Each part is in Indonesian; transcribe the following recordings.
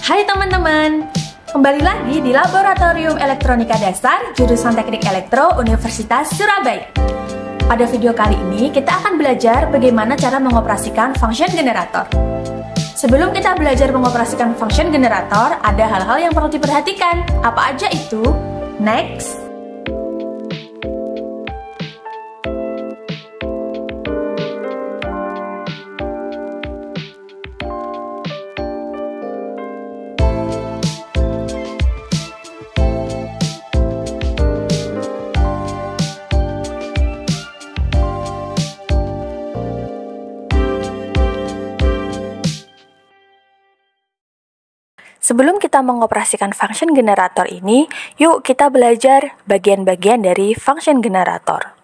Hai teman-teman, kembali lagi di Laboratorium Elektronika Dasar jurusan Teknik Elektro Universitas Surabaya. Pada video kali ini kita akan belajar bagaimana cara mengoperasikan function generator. Sebelum kita belajar mengoperasikan function generator, ada hal-hal yang perlu diperhatikan. Apa aja itu? Next. Sebelum kita mengoperasikan function generator ini, yuk kita belajar bagian-bagian dari function generator.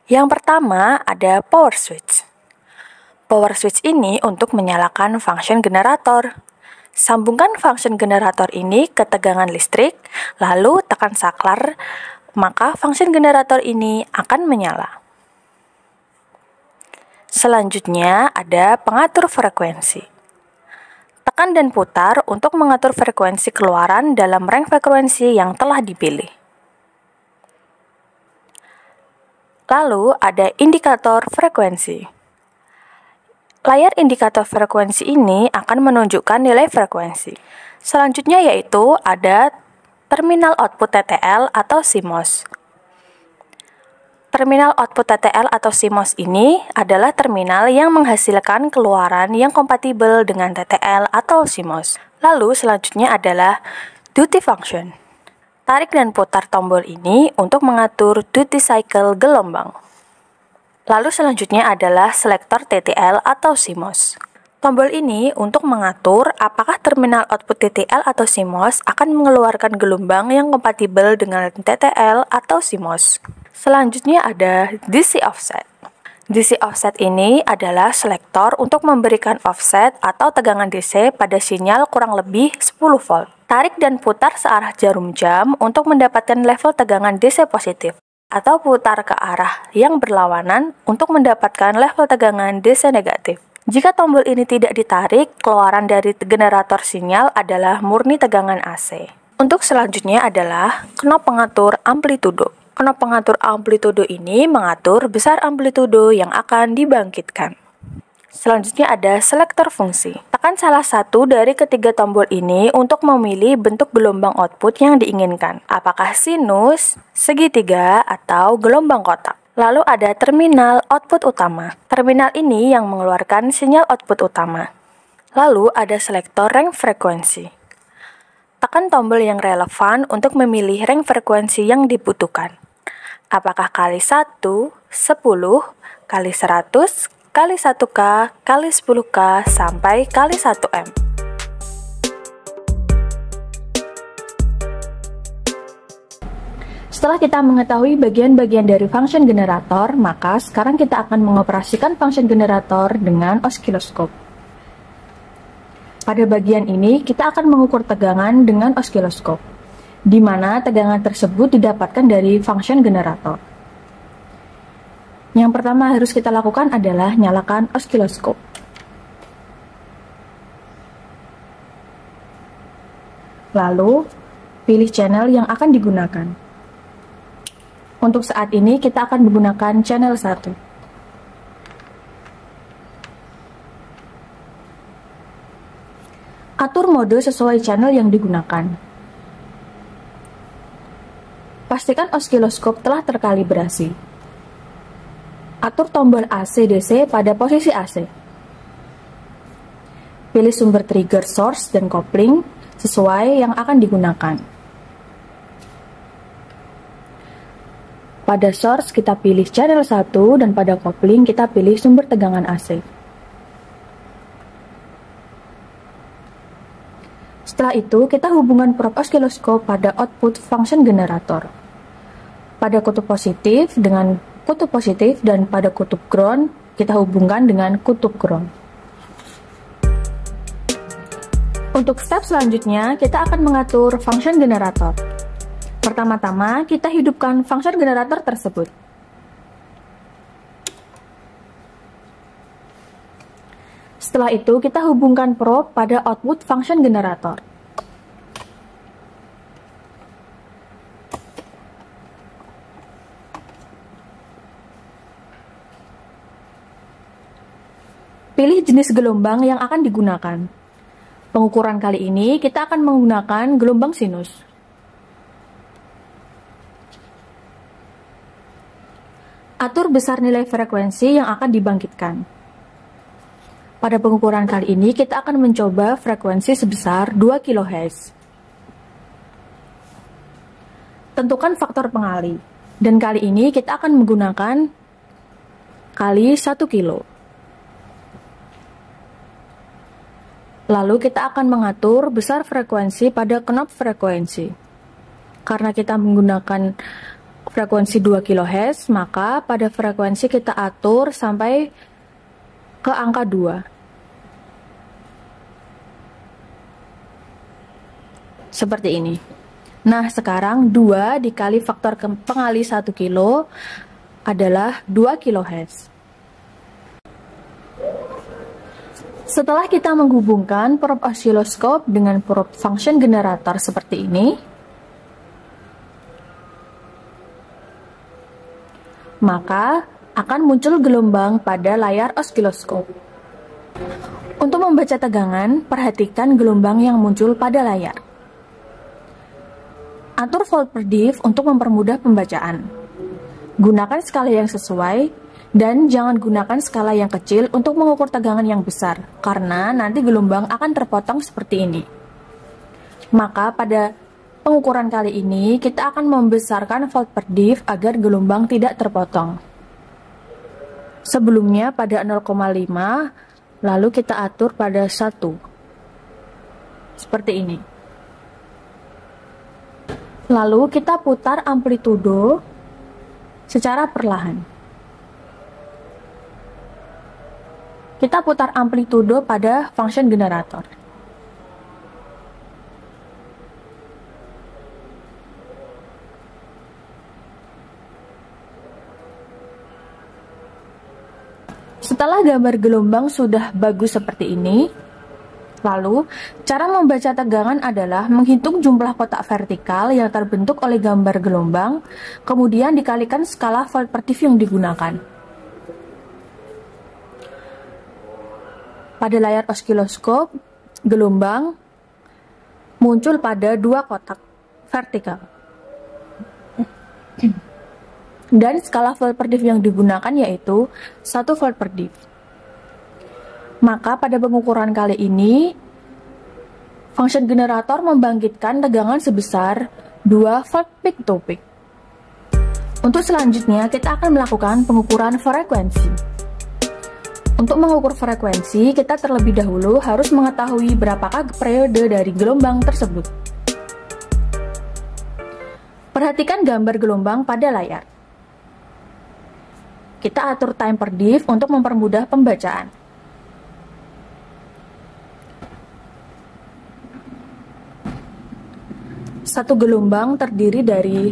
Yang pertama ada power switch. Power switch ini untuk menyalakan function generator. Sambungkan function generator ini ke tegangan listrik, lalu tekan saklar, maka function generator ini akan menyala. Selanjutnya ada pengatur frekuensi. Tekan dan putar untuk mengatur frekuensi keluaran dalam range frekuensi yang telah dipilih. Lalu ada indikator frekuensi. Layar indikator frekuensi ini akan menunjukkan nilai frekuensi. Selanjutnya yaitu ada terminal output TTL atau CMOS. Terminal output TTL atau CMOS ini adalah terminal yang menghasilkan keluaran yang kompatibel dengan TTL atau CMOS. Lalu selanjutnya adalah duty function. Tarik dan putar tombol ini untuk mengatur duty cycle gelombang. Lalu selanjutnya adalah selektor TTL atau CMOS. Tombol ini untuk mengatur apakah terminal output TTL atau CMOS akan mengeluarkan gelombang yang kompatibel dengan TTL atau CMOS. Selanjutnya ada DC offset. DC offset ini adalah selektor untuk memberikan offset atau tegangan DC pada sinyal kurang lebih 10 volt. Tarik dan putar searah jarum jam untuk mendapatkan level tegangan DC positif, atau putar ke arah yang berlawanan untuk mendapatkan level tegangan DC negatif. Jika tombol ini tidak ditarik, keluaran dari generator sinyal adalah murni tegangan AC. Untuk selanjutnya adalah knop pengatur amplitudo. Knop pengatur amplitudo ini mengatur besar amplitudo yang akan dibangkitkan. Selanjutnya ada selektor fungsi. Tekan salah satu dari ketiga tombol ini untuk memilih bentuk gelombang output yang diinginkan. Apakah sinus, segitiga, atau gelombang kotak. Lalu ada terminal output utama. Terminal ini yang mengeluarkan sinyal output utama. Lalu ada selektor range frekuensi. Tekan tombol yang relevan untuk memilih range frekuensi yang dibutuhkan. Apakah kali 1, 10, kali 100, kali 1K, kali 10K, sampai kali 1M. Setelah kita mengetahui bagian-bagian dari function generator, maka sekarang kita akan mengoperasikan function generator dengan osiloskop. Pada bagian ini, kita akan mengukur tegangan dengan osiloskop, di mana tegangan tersebut didapatkan dari function generator. Yang pertama harus kita lakukan adalah nyalakan osiloskop. Lalu, pilih channel yang akan digunakan. Untuk saat ini kita akan menggunakan channel 1. Atur mode sesuai channel yang digunakan. Pastikan osiloskop telah terkalibrasi. Atur tombol AC/DC pada posisi AC. Pilih sumber trigger source dan kopling sesuai yang akan digunakan. Pada source kita pilih channel 1 dan pada kopling kita pilih sumber tegangan AC. Setelah itu kita hubungkan probe osiloskop pada output function generator. Pada kutub positif dengan kutub positif dan pada kutub ground kita hubungkan dengan kutub ground. Untuk step selanjutnya kita akan mengatur function generator. Pertama-tama, kita hidupkan function generator tersebut. Setelah itu, kita hubungkan probe pada output function generator. Pilih jenis gelombang yang akan digunakan. Pengukuran kali ini kita akan menggunakan gelombang sinus. Atur besar nilai frekuensi yang akan dibangkitkan. Pada pengukuran kali ini kita akan mencoba frekuensi sebesar 2 kHz. Tentukan faktor pengali, dan kali ini kita akan menggunakan kali 1 kilo. Lalu kita akan mengatur besar frekuensi pada knob frekuensi. Karena kita menggunakan frekuensi 2 kHz, maka pada frekuensi kita atur sampai ke angka 2. Seperti ini. Nah, sekarang 2 dikali faktor pengali 1 kilo adalah 2 kHz. Setelah kita menghubungkan probe osiloskop dengan probe function generator seperti ini, maka akan muncul gelombang pada layar osiloskop. Untuk membaca tegangan, perhatikan gelombang yang muncul pada layar. Atur volt per div untuk mempermudah pembacaan. Gunakan skala yang sesuai, dan jangan gunakan skala yang kecil untuk mengukur tegangan yang besar, karena nanti gelombang akan terpotong seperti ini. Maka pada pengukuran kali ini, kita akan membesarkan volt per div agar gelombang tidak terpotong. Sebelumnya pada 0,5, lalu kita atur pada 1. Seperti ini. Lalu kita putar amplitudo secara perlahan. Kita putar amplitudo pada function generator. Setelah gambar gelombang sudah bagus seperti ini, lalu cara membaca tegangan adalah menghitung jumlah kotak vertikal yang terbentuk oleh gambar gelombang, kemudian dikalikan skala volt per div yang digunakan. Pada layar osiloskop, gelombang muncul pada 2 kotak vertikal. Dan skala volt per div yang digunakan yaitu 1 volt per div. Maka pada pengukuran kali ini, function generator membangkitkan tegangan sebesar 2 volt peak to peak. Untuk selanjutnya, kita akan melakukan pengukuran frekuensi. Untuk mengukur frekuensi, kita terlebih dahulu harus mengetahui berapakah periode dari gelombang tersebut. Perhatikan gambar gelombang pada layar. Kita atur time per div untuk mempermudah pembacaan. Satu gelombang terdiri dari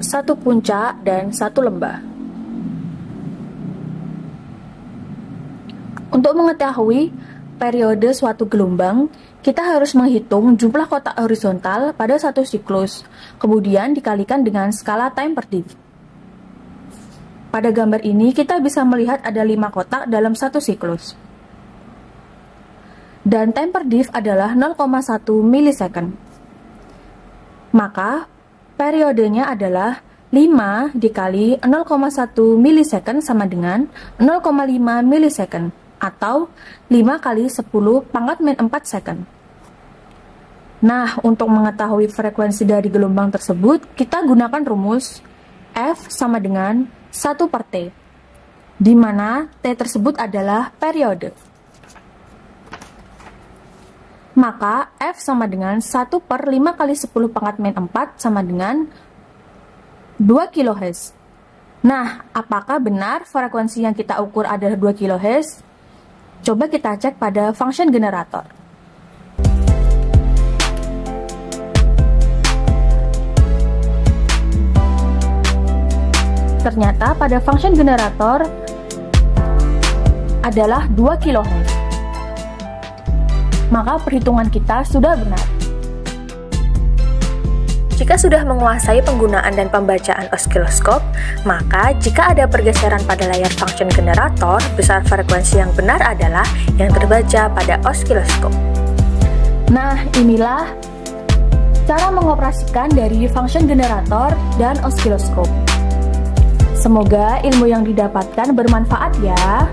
satu puncak dan satu lembah. Untuk mengetahui periode suatu gelombang, kita harus menghitung jumlah kotak horizontal pada satu siklus, kemudian dikalikan dengan skala time per div. Pada gambar ini, kita bisa melihat ada 5 kotak dalam satu siklus. Dan time per div adalah 0,1 milisecond. Maka, periodenya adalah 5 dikali 0,1 milisecond sama dengan 0,5 milisecond. Atau 5 kali 10 pangkat min 4 second. Nah, untuk mengetahui frekuensi dari gelombang tersebut, kita gunakan rumus F sama dengan 1 per T, di mana T tersebut adalah periode. Maka F sama dengan 1 per 5 kali 10 pangkat min 4 sama dengan 2 kHz. Nah, apakah benar frekuensi yang kita ukur adalah 2 kHz? Coba kita cek pada function generator. Ternyata pada function generator adalah 2 kHz. maka perhitungan kita sudah benar. Jika sudah menguasai penggunaan dan pembacaan osiloskop, maka jika ada pergeseran pada layar function generator, besar frekuensi yang benar adalah yang terbaca pada osiloskop. Nah, inilah cara mengoperasikan dari function generator dan osiloskop. Semoga ilmu yang didapatkan bermanfaat ya.